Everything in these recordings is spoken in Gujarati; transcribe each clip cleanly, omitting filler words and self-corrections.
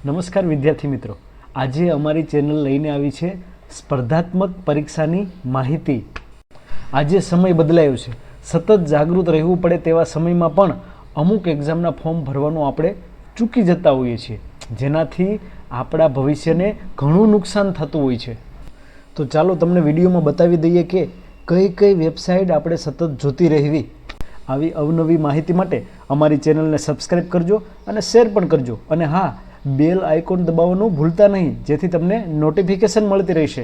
નમસ્કાર વિદ્યાર્થી મિત્રો, આજે અમારી ચેનલ લઈને આવી છે સ્પર્ધાત્મક પરીક્ષાની માહિતી। આજે સમય બદલાયો છે, સતત જાગૃત રહેવું પડે તેવા સમયમાં પણ અમુક એક્ઝામના ફોર્મ ભરવાનું આપણે ચૂકી જતા હોઈએ છીએ, જેનાથી આપણા ભવિષ્યને ઘણું નુકસાન થતું હોય છે। તો ચાલો તમને વિડીયોમાં બતાવી દઈએ કે કઈ કઈ વેબસાઇટ આપણે સતત જોતી રહેવી। આવી અવનવી માહિતી માટે અમારી ચેનલને સબસ્ક્રાઇબ કરજો અને શેર પણ કરજો, અને હા, બેલ આઇકોન દબાવવાનું ભૂલતા નહીં, જેથી તમને નોટિફિકેશન મળતી રહેશે।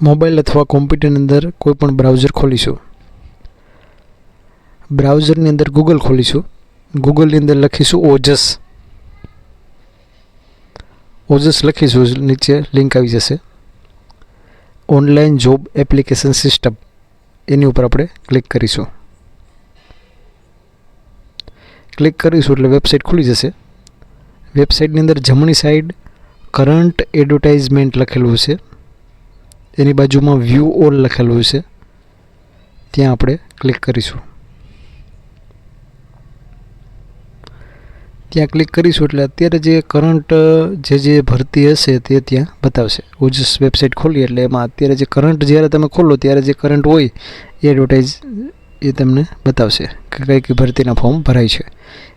મોબાઈલ અથવા કોમ્પ્યુટરની અંદર કોઈ પણ બ્રાઉઝર ખોલીશું। બ્રાઉઝરની અંદર ગૂગલ ખોલીશું। ગૂગલની અંદર લખીશું ઓજસ। ઓજસ લખીશું, નીચે લિંક આવી જશે ઓનલાઈન જોબ એપ્લિકેશન સિસ્ટમ, એની ઉપર આપણે ક્લિક કરીશું। ક્લિક કરીશું એટલે વેબસાઇટ ખુલી જશે। વેબસાઇટની અંદર જમણી સાઈડ કરંટ એડવર્ટાઇઝમેન્ટ લખેલું છે, એની બાજુમાં વ્યૂ ઓલ લખેલું છે, ત્યાં આપણે ક્લિક કરીશું। ત્યાં ક્લિક કરીશું એટલે અત્યારે જે કરંટ જે ભરતી હશે તે ત્યાં બતાવશે। ઓજસ વેબસાઇટ ખોલી એટલે એમાં અત્યારે જે કરંટ જ્યારે તમે ખોલો ત્યારે જે કરંટ હોય એ એડવર્ટાઇઝ એ તમને બતાવશે કે કઈ કઈ ભરતીના ફોર્મ ભરાય છે।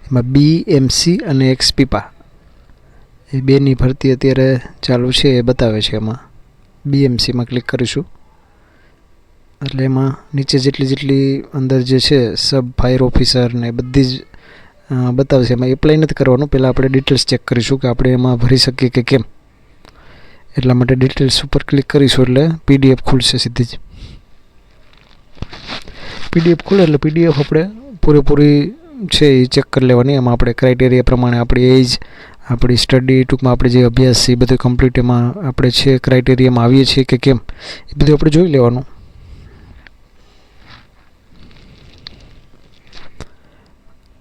એમાં BMC અને XPPA એ બેની ભરતી અત્યારે ચાલુ છે એ બતાવે છે। એમાં BMCમાં ક્લિક કરીશું એટલે એમાં નીચે જેટલી અંદર જે છે સબ ફાયર ઓફિસર ને બધી જ બતાવશે। એમાં એપ્લાય નથી કરવાનું, પહેલાં આપણે ડિટેલ્સ ચેક કરીશું કે આપણે એમાં ભરી શકીએ કે કેમ, એટલા માટે ડિટેલ્સ ઉપર ક્લિક કરીશું એટલે PDF ખુલશે સીધી જ। PDF ખુલે એટલે PDF આપણે પૂરેપૂરી છે એ ચેક કરી લેવાની। એમાં આપણે ક્રાઇટેરિયા પ્રમાણે આપણી એજ, આપણી સ્ટડી, ટૂંકમાં આપણે જે અભ્યાસ છે એ બધું કમ્પ્લીટ એમાં આપણે છે ક્રાઇટેરિયામાં આવીએ છીએ કે કેમ એ બધું આપણે જોઈ લેવાનું।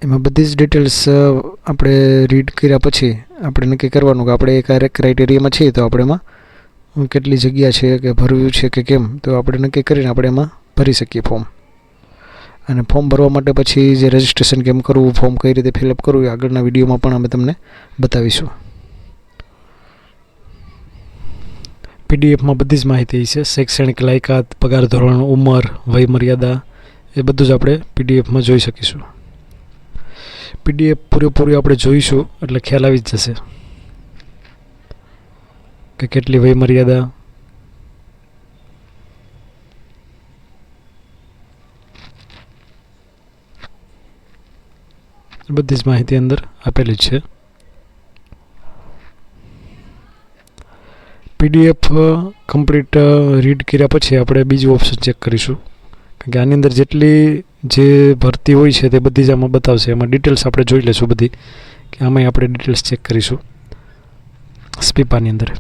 એમાં બધી જ ડિટેલ્સ આપણે રીડ કર્યા પછી આપણે નક્કી કરવાનું કે આપણે એક ક્રાઇટેરિયામાં છીએ તો આપણે એમાં કેટલી જગ્યા છે કે ભરવું છે કે કેમ, તો આપણે નક્કી કરીને આપણે એમાં ભરી શકીએ ફોર્મ। અને ફોર્મ ભરવા માટે પછી જે રજિસ્ટ્રેશન કેમ કરવું, ફોર્મ કઈ રીતે ફિલઅપ કરવું એ આગળના વિડીયોમાં પણ અમે તમને બતાવીશું। PDFમાં બધી જ માહિતી છે, શૈક્ષણિક લાયકાત, પગાર ધોરણ, ઉંમર, વય મર્યાદા એ બધું જ આપણે PDFમાં જોઈ શકીશું। PDF પૂરેપૂરી આપણે જોઈશું એટલે ખ્યાલ આવી જ જશે કે કેટલી વય મર્યાદા, બધી જ માહિતી અંદર આપેલી છે। PDF કમ્પ્લીટ રીડ કર્યા પછી આપણે બીજું ઓપ્શન ચેક કરીશું, કારણ કે આની અંદર જેટલી જે ભરતી હોય છે તે બધી જ આમાં બતાવશે। એમાં ડિટેલ્સ આપણે જોઈ લઈશું બધી, કે આમાં આપણે ડિટેલ્સ ચેક કરીશું। સ્પીપાની અંદર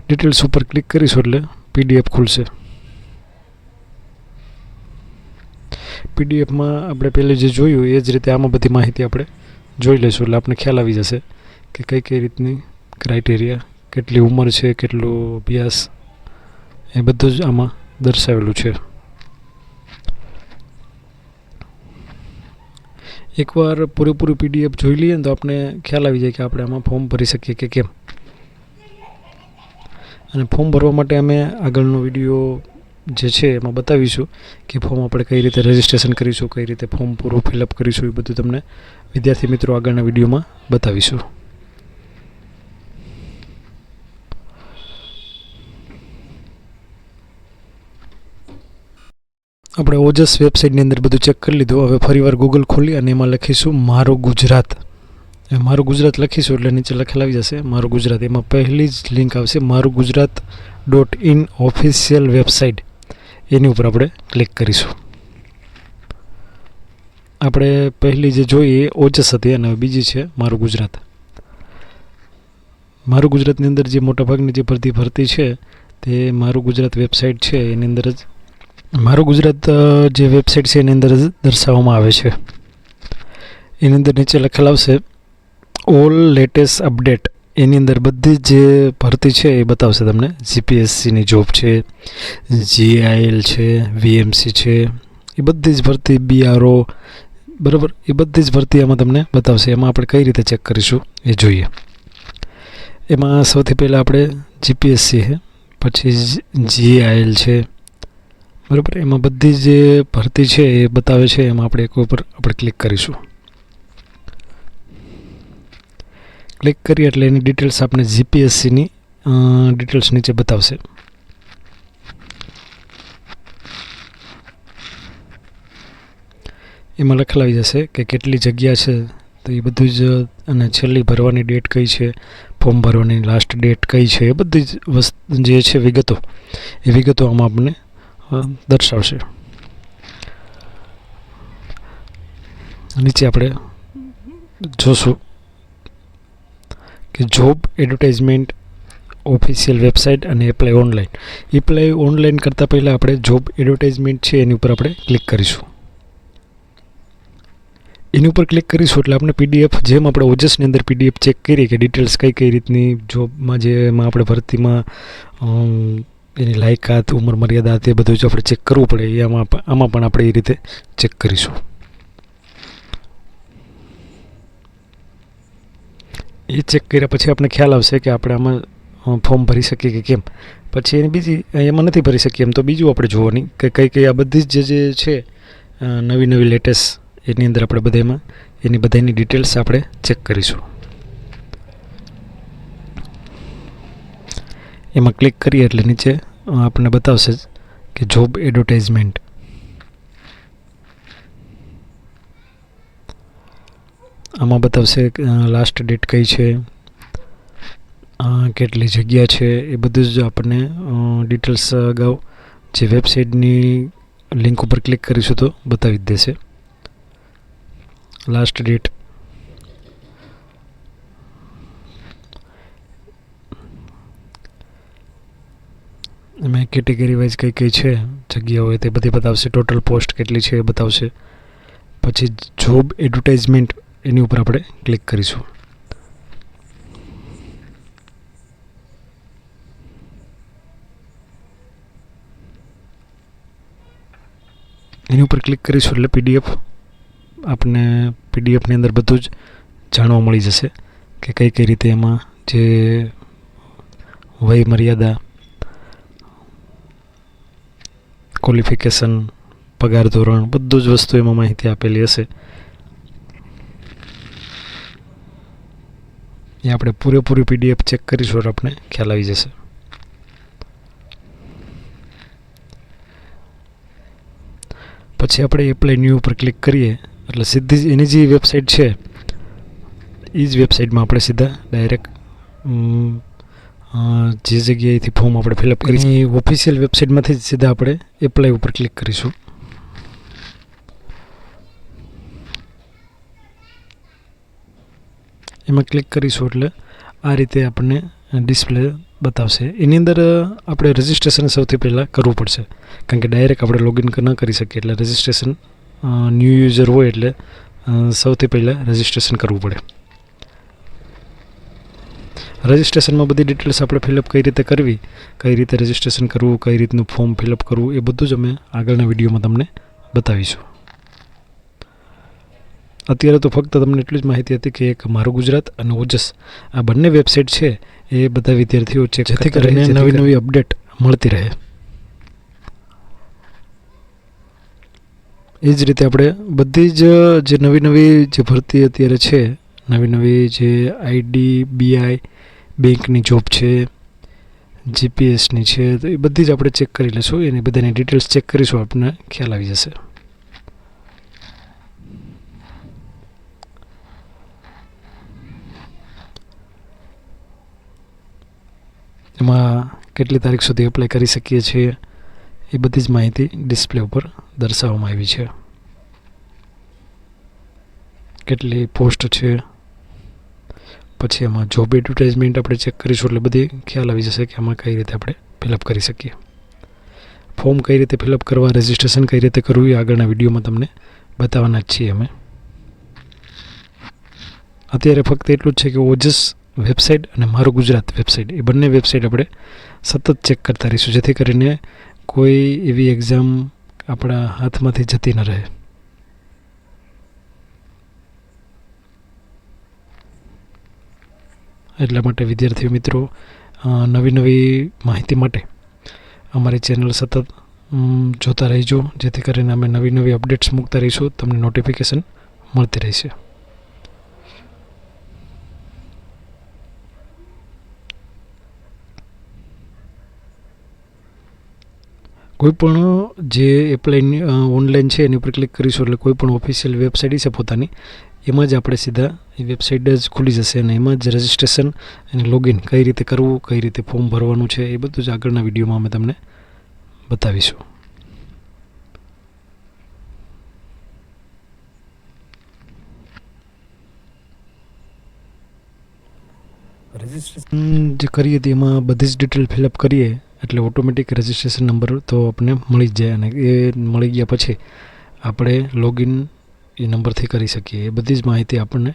ડિટેલ્સ ઉપર ક્લિક કરીશું એટલે PDF ખુલશે। PDFમાં આપણે પહેલે જે જોયું એ જ રીતે આમાં બધી માહિતી આપણે જોઈ લઈશું એટલે આપણે ખ્યાલ આવી જશે કે કઈ કઈ રીતની ક્રાઇટેરિયા, કેટલી ઉંમર છે, કેટલો અભ્યાસ, એ બધું જ આમાં દર્શાવેલું છે। એકવાર પૂરેપૂરું PDF જોઈ લઈએ ને તો આપણે ખ્યાલ આવી જાય કે આપણે આમાં ફોર્મ ભરી શકીએ કે કેમ। અને ફોર્મ ભરવા માટે અમે આગળનો વિડીયો જે છે એમાં બતાવીશું કે ફોર્મ આપણે કઈ રીતે રજિસ્ટ્રેશન કરીશું, કઈ રીતે ફોર્મ પૂરું ફિલઅપ કરીશું, એ બધું તમને વિદ્યાર્થી મિત્રો આગળના વિડીયોમાં બતાવીશું। આપણે ઓજસ વેબસાઇટની અંદર બધું ચેક કરી લીધું। હવે ફરીવાર ગૂગલ ખોલી અને એમાં લખીશું મારું ગુજરાત। મારું ગુજરાત લખીશું એટલે નીચે લખેલ આવી જશે મારું ગુજરાત। એમાં પહેલી જ લિંક આવશે મારું ગુજરાત.in ઓફિશિયલ વેબસાઇટ, એની ઉપર આપણે ક્લિક કરીશું। આપણે પહેલી જે જોઈ એ ઓજસ હતી અને બીજી છે મારું ગુજરાત। મારું ગુજરાતની અંદર જે મોટાભાગની જે ભરતી છે તે મારું ગુજરાત વેબસાઇટ છે એની અંદર જ મારું ગુજરાત જે વેબસાઇટ છે એની અંદર દર્શાવવામાં આવે છે। એની અંદર નીચે લખેલ આવશે ઓલ લેટેસ્ટ અપડેટ, એની અંદર બધી જે ભરતી છે એ બતાવશે તમને। GPSCની જોબ છે, GIL છે, VMC છે, એ બધી જ ભરતી, BRO બરાબર, એ બધી જ ભરતી આમાં તમને બતાવશે. એમાં આપણે કઈ રીતે ચેક કરીશું એ જોઈએ. એમાં સૌથી પહેલાં આપણે જીપીએસસી છે, પછી જીઆઈએલ છે, બરાબર. એમાં બધી જે ભરતી છે એ બતાવે છે. એમાં આપણે એક ઉપર આપણે ક્લિક કરીશું. ક્લિક કરીએ એટલે એની ડિટેલ્સ આપણે જીપીએસસીની ડિટેલ્સ નીચે બતાવશે. એમાં લખેલા આવી જશે કે કેટલી જગ્યા છે, તો એ બધું જ, અને છેલ્લી ભરવાની ડેટ કઈ છે, ફોર્મ ભરવાની લાસ્ટ ડેટ કઈ છે, એ બધી જ વસ્તુ જે છે વિગતો, એ વિગતો આમાં આપણને દર્શાવશે. નીચે આપણે જોશું કે જોબ એડવર્ટાઇઝમેન્ટ ઓફિશિયલ વેબસાઇટ અને એપ્લાય ઓનલાઈન. એપ્લાય ઓનલાઈન કરતાં પહેલાં આપણે જોબ એડવર્ટાઇઝમેન્ટ છે એની ઉપર આપણે ક્લિક કરીશું. એની ઉપર ક્લિક કરીશું એટલે આપણે પીડીએફ, જેમ આપણે ઓજસની અંદર પીડીએફ ચેક કરીએ કે ડિટેલ્સ કઈ રીતની જોબમાં, જેમાં આપણે ભરતીમાં એની લાયકાત, ઉંમર મર્યાદા, તે બધું જ આપણે ચેક કરવું પડે, એ આમાં પણ આપણે એ રીતે ચેક કરીશું. એ ચેક કર્યા પછી આપણે ખ્યાલ આવશે કે આપણે આમાં ફોર્મ ભરી શકીએ કે કેમ. પછી એની બીજી, એમાં નથી ભરી શકીએ એમ તો બીજું આપણે જોવાની કે કઈ આ બધી જ જે છે નવી લેટેસ્ટ, એની અંદર આપણે બધામાં એની બધાની ડિટેલ્સ આપણે ચેક કરીશું. એમાં ક્લિક કરીએ એટલે નીચે આપણને બતાવશે કે જોબ એડવર્ટાઇઝમેન્ટ. આમાં બતાવશે લાસ્ટ ડેટ કઈ છે, કેટલી જગ્યા છે, એ બધું જ આપણને ડિટેલ્સ અગાઉ જે વેબસાઇટની લિંક ઉપર ક્લિક કરીશું તો બતાવી જ દેશે. લાસ્ટ ડેટ, એમાં કેટેગરી વાઇઝ કઈ છે જગ્યા હોય તે બધી બતાવશે. ટોટલ પોસ્ટ કેટલી છે એ બતાવશે. પછી જોબ એડવર્ટાઇઝમેન્ટ, એની ઉપર આપણે ક્લિક કરીશું. એની ઉપર ક્લિક કરીશું એટલે પીડીએફ આપણને, પીડીએફની અંદર બધું જ જાણવા મળી જશે કે કઈ રીતે એમાં જે વય મર્યાદા, ક્વોલિફિકેશન, પગાર ધોરણ, બધું જ વસ્તુ એમાં માહિતી આપેલી હશે. એ આપણે પૂરેપૂરી પીડીએફ ચેક કરીશું એટલે આપણે ખ્યાલ આવી જશે. પછી આપણે એપ્લાય ન્યૂ ઉપર ક્લિક કરીએ એટલે સીધી જ એની જે વેબસાઇટ છે એ જ વેબસાઇટમાં આપણે સીધા ડાયરેક્ટ જે જગ્યાએથી ફોર્મ આપણે ફિલઅપ કરીએ ઓફિશિયલ વેબસાઇટમાંથી જ સીધા આપણે એપ્લાય ઉપર ક્લિક કરીશું. એમાં ક્લિક કરીશું એટલે આ રીતે આપણને ડિસ્પ્લે બતાવશે. એની અંદર આપણે રજિસ્ટ્રેશન સૌથી પહેલાં કરવું પડશે, કારણ કે ડાયરેક્ટ આપણે લોગિન ન કરી શકીએ. એટલે રજિસ્ટ્રેશન ન્યૂ યુઝર હોય એટલે સૌથી પહેલાં રજિસ્ટ્રેશન કરવું પડે. રજિસ્ટ્રેશનમાં બધી ડિટેલ્સ આપણે ફિલઅપ કઈ રીતે કરવી, કઈ રીતે રજિસ્ટ્રેશન કરવું, કઈ રીતનું ફોર્મ ફિલઅપ કરવું, એ બધું જ અમે આગળના વિડીયોમાં તમને બતાવીશું. અત્યારે તો ફક્ત તમને એટલી જ માહિતી હતી કે એક મારું ગુજરાત અને ઓજસ આ બંને વેબસાઇટ છે એ બધા વિદ્યાર્થીઓ ચેક જેથી કરીને નવી અપડેટ મળતી રહે. એ જ રીતે આપણે બધી જ જે નવી જે ભરતી અત્યારે છે, નવી જે IDBI બેંકની જોબ છે, જીપીએસની છે, તો એ બધી જ આપણે ચેક કરી લઈશું. એની બધાની ડિટેલ્સ ચેક કરીશું, આપણને ખ્યાલ આવી જશે. એમાં કેટલી તારીખ સુધી એપ્લાય કરી શકીએ છીએ એ બધી જ માહિતી ડિસ્પ્લે ઉપર દર્શાવવામાં આવી છે. કેટલી પોસ્ટ છે, પછી એમાં જોબ એડવર્ટાઇઝમેન્ટ આપણે ચેક કરીશું એટલે બધી ખ્યાલ આવી જશે કે આમાં કઈ રીતે આપણે ફિલઅપ કરી શકીએ. ફોર્મ કઈ રીતે ફિલઅપ કરવા, રજિસ્ટ્રેશન કઈ રીતે કરવું એ આગળના વિડીયોમાં તમને બતાવવાના જ છીએ અમે. અત્યારે ફક્ત એટલું જ છે કે ઓજસ વેબસાઇટ અને મારું ગુજરાત વેબસાઇટ, એ બંને વેબસાઇટ આપણે સતત ચેક કરતા રહીશું, જેથી કરીને કોઈ એવી એક્ઝામ આપણા હાથમાંથી જતી ન રહે. એટલા માટે વિદ્યાર્થી મિત્રો નવી નવી માહિતી માટે અમારી ચેનલ સતત જોતા રહેજો, જેથી કરીને અમે નવી નવી અપડેટ્સ મૂકતા રહીશું, તમને નોટિફિકેશન મળતી રહેશે. કોઈ પણ જે એપ્લાય ઓનલાઈન છે એની ઉપર ક્લિક કરીશું એટલે કોઈ પણ ઓફિશિયલ વેબસાઇટ છે પોતાની, એમાં જ આપણે સીધા એ વેબસાઇટ જ ખુલી જશે અને એમાં જ રજિસ્ટ્રેશન અને લોગિન કઈ રીતે કરવું, કઈ રીતે ફોર્મ ભરવાનું છે એ બધું જ આગળના વિડીયોમાં અમે તમને બતાવીશું. રજિસ્ટ્રેશન જે કરીએ તે એમાં બધી જ ડિટેલ ફિલઅપ કરીએ એટલે ઓટોમેટિક રજિસ્ટ્રેશન નંબર તો આપણને મળી જ જાય અને એ મળી ગયા પછી આપણે લોગિન એ નંબરથી કરી શકીએ. એ બધી જ માહિતી આપણને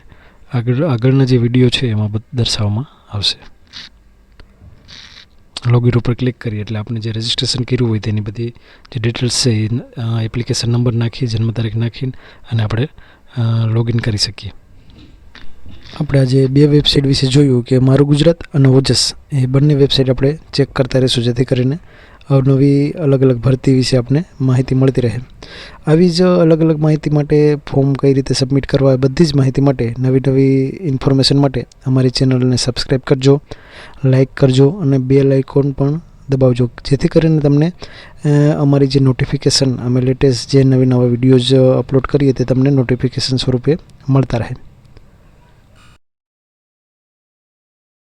આગળના જે વિડીયો છે એમાં દર્શાવવામાં આવશે. લોગિન ઉપર ક્લિક કરીએ એટલે આપણે જે રજિસ્ટ્રેશન કર્યું હોય તેની બધી જે ડિટેલ્સ છે એ એપ્લિકેશન નંબર નાખી, જન્મ તારીખ નાખીને અને આપણે લોગિન કરી શકીએ. આપણે આજે બે વેબસાઇટ વિશે જોયું કે મારું ગુજરાત અને ઓજસ, એ બંને વેબસાઇટ આપણે ચેક કરતા રહીશું, જેથી કરીને અવનવી અલગ અલગ ભરતી વિશે આપણે માહિતી મળતી રહે. આવી જ અલગ અલગ માહિતી માટે ફોર્મ કઈ રીતે સબમિટ કરવા, બધી જ માહિતી માટે નવી નવી ઇન્ફોર્મેશન માટે અમારી ચેનલને સબસ્ક્રાઈબ કરજો, લાઈક કરજો અને બેલ આઇકોન પણ દબાવજો, જેથી કરીને તમને અમારી જે નોટિફિકેશન, અમે લેટેસ્ટ જે નવા વિડીયોઝ અપલોડ કરીએ તે તમને નોટિફિકેશન સ્વરૂપે મળતા રહે.